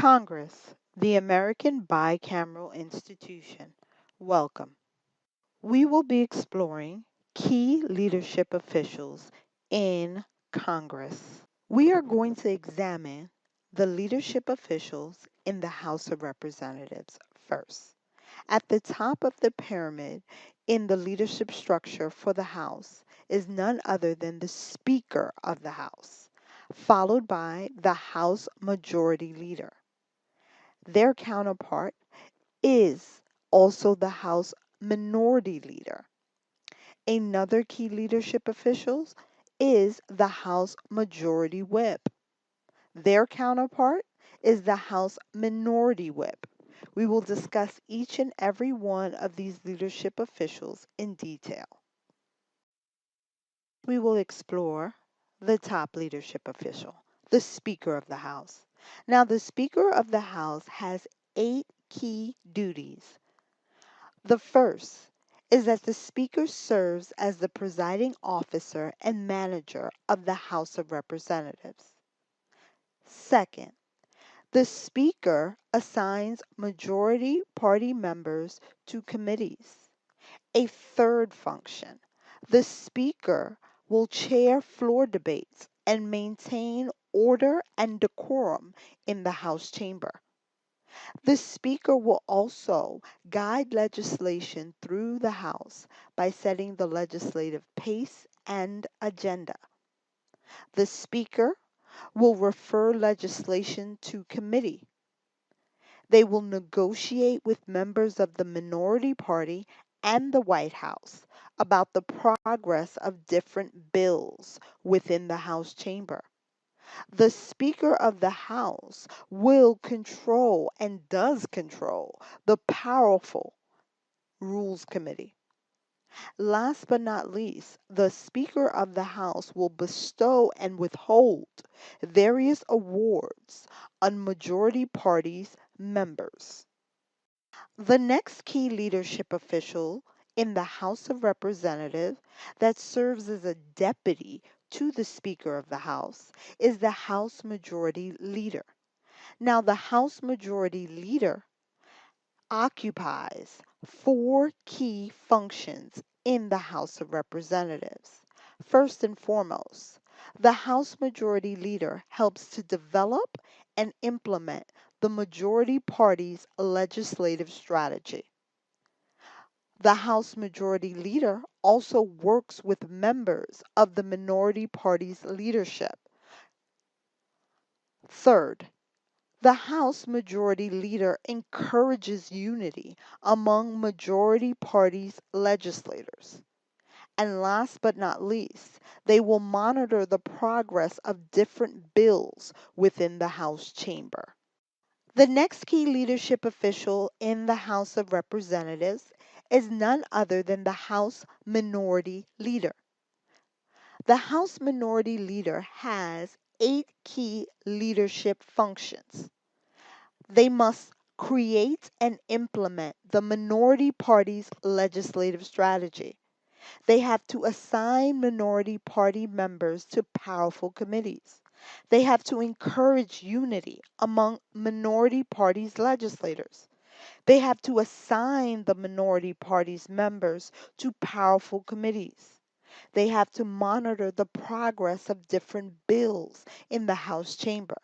Congress, the American bicameral institution. Welcome. We will be exploring key leadership officials in Congress. We are going to examine the leadership officials in the House of Representatives first. At the top of the pyramid in the leadership structure for the House is none other than the Speaker of the House, followed by the House Majority Leader. Their counterpart is also the House Minority Leader. Another key leadership official is the House Majority Whip. Their counterpart is the House Minority Whip. We will discuss each and every one of these leadership officials in detail. We will explore the top leadership official, the Speaker of the House. Now, the Speaker of the House has 8 key duties. The first is that the Speaker serves as the presiding officer and manager of the House of Representatives. Second, the Speaker assigns majority party members to committees. A third function, the Speaker will chair floor debates and maintain order and decorum in the House chamber. The Speaker will also guide legislation through the House by setting the legislative pace and agenda. The Speaker will refer legislation to committee. They will negotiate with members of the minority party and the White House about the progress of different bills within the House chamber. The Speaker of the House will control and does control the powerful Rules Committee. Last but not least, the Speaker of the House will bestow and withhold various awards on majority parties' members. The next key leadership official in the House of Representatives that serves as a deputy to the Speaker of the House is the House Majority Leader. Now, the House Majority Leader occupies 4 key functions in the House of Representatives. First and foremost, the House Majority Leader helps to develop and implement the majority party's legislative strategy. The House Majority Leader also works with members of the minority party's leadership. Third, the House Majority Leader encourages unity among majority party's legislators. And last but not least, they will monitor the progress of different bills within the House chamber. The next key leadership official in the House of Representatives is none other than the House Minority Leader. The House Minority Leader has 8 key leadership functions. They must create and implement the minority party's legislative strategy. They have to assign minority party members to powerful committees. They have to encourage unity among minority parties' legislators. They have to assign the minority party's members to powerful committees. They have to monitor the progress of different bills in the House chamber.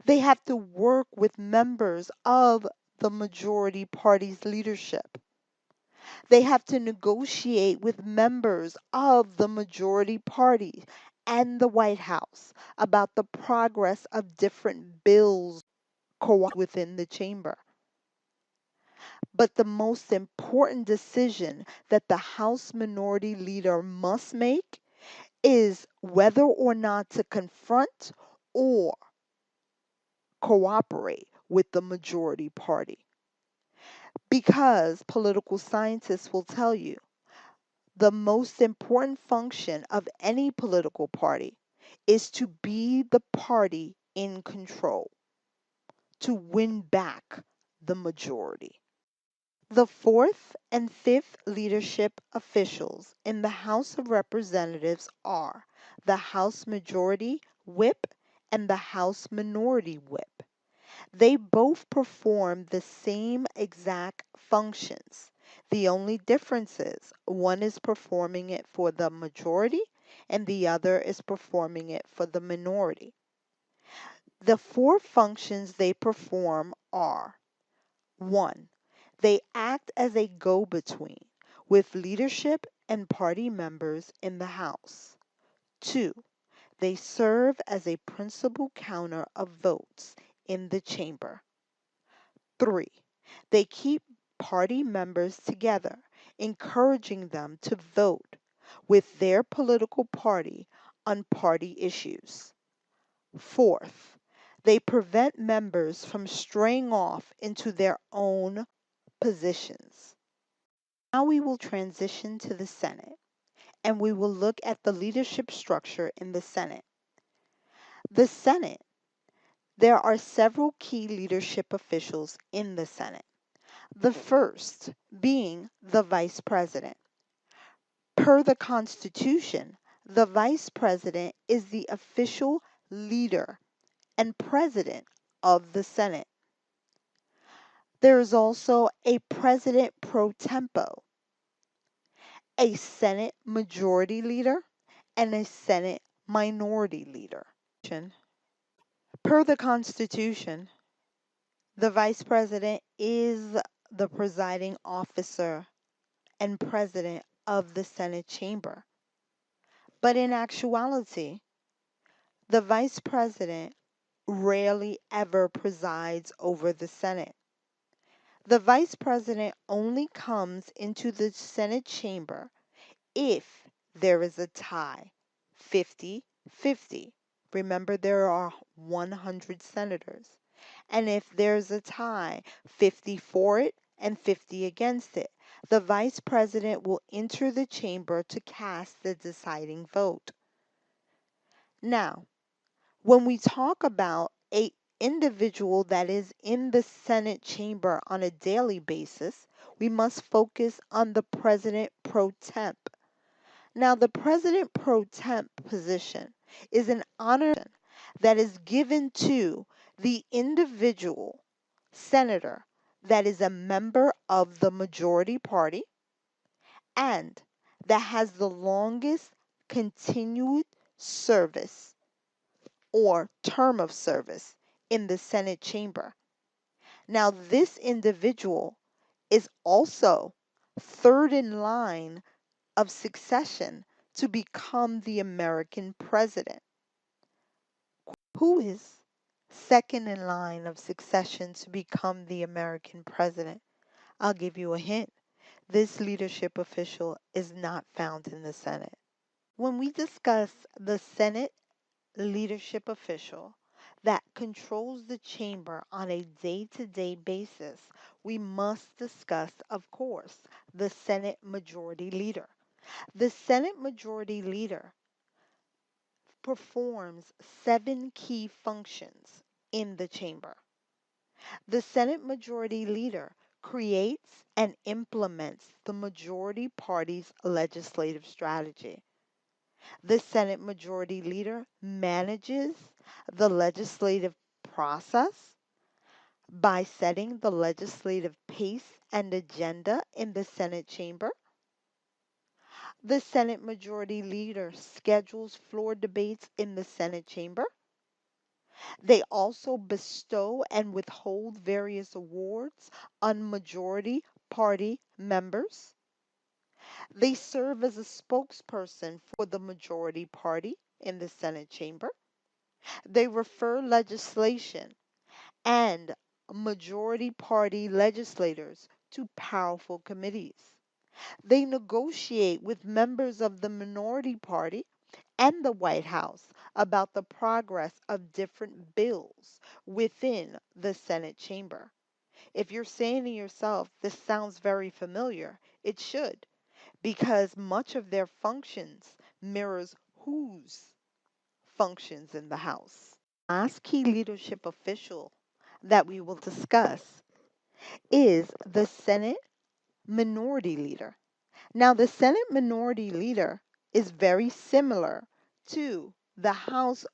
They have to work with members of the majority party's leadership. They have to negotiate with members of the majority party and the White House about the progress of different bills within the chamber. But the most important decision that the House Minority Leader must make is whether or not to confront or cooperate with the majority party. Because political scientists will tell you the most important function of any political party is to be the party in control, to win back the majority. The fourth and fifth leadership officials in the House of Representatives are the House Majority Whip and the House Minority Whip. They both perform the same exact functions. The only difference is one is performing it for the majority and the other is performing it for the minority. The four functions they perform are: 1. They act as a go between with leadership and party members in the House. 2. They serve as a principal counter of votes in the chamber. 3. They keep party members together, encouraging them to vote with their political party on party issues. 4th, they prevent members from straying off into their own positions. Now we will transition to the Senate and we will look at the leadership structure in the Senate. The Senate, there are several key leadership officials in the Senate. The first being the Vice President. Per the Constitution, the Vice President is the official leader and President of the Senate. There is also a President pro tempore, a Senate Majority Leader, and a Senate Minority Leader. Per the Constitution, the Vice President is the presiding officer and President of the Senate chamber. But in actuality, the Vice President rarely ever presides over the Senate. The Vice President only comes into the Senate chamber if there is a tie, 50-50. Remember, there are 100 senators. And if there's a tie, 50 for it and 50 against it, the Vice President will enter the chamber to cast the deciding vote. Now, when we talk about a individual that is in the Senate chamber on a daily basis, we must focus on the President pro temp. Now, the President pro temp position is an honor that is given to the individual senator that is a member of the majority party and that has the longest continued service or term of service in the Senate chamber. Now, this individual is also third in line of succession to become the American president. Who is second in line of succession to become the American president? I'll give you a hint. This leadership official is not found in the Senate. When we discuss the Senate leadership official that controls the chamber on a day-to-day basis, we must discuss, of course, the Senate Majority Leader. The Senate Majority Leader performs 7 key functions in the chamber. The Senate Majority Leader creates and implements the majority party's legislative strategy. The Senate Majority Leader manages the legislative process by setting the legislative pace and agenda in the Senate chamber. The Senate Majority Leader schedules floor debates in the Senate chamber. They also bestow and withhold various awards on majority party members. They serve as a spokesperson for the majority party in the Senate chamber. They refer legislation and majority party legislators to powerful committees. They negotiate with members of the minority party and the White House about the progress of different bills within the Senate chamber. If you're saying to yourself, this sounds very familiar, it should, because much of their functions mirrors whose functions in the House. Last key leadership official that we will discuss is the Senate Minority Leader. Now, the Senate Minority Leader is very similar to the House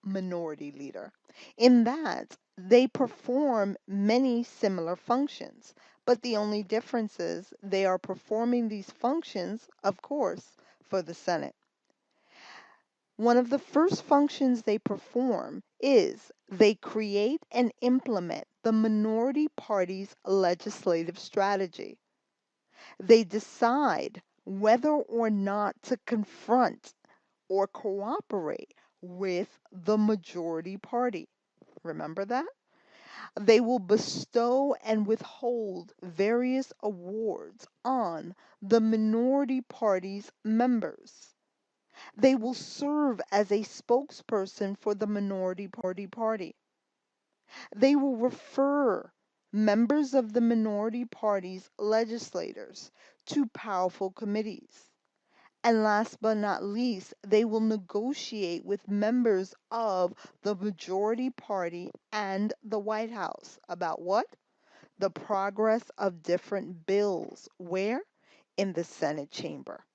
Minority Leader in that They perform many similar functions, but the only difference is they are performing these functions, of course, for the Senate. One of the first functions they perform is they create and implement the minority party's legislative strategy. They decide whether or not to confront or cooperate with the majority party. Remember that? They will bestow and withhold various awards on the minority party's members. They will serve as a spokesperson for the minority party. They will refer members of the minority party's legislators to powerful committees. And last but not least, they will negotiate with members of the majority party and the White House about what? The progress of different bills. Where? In the Senate chamber.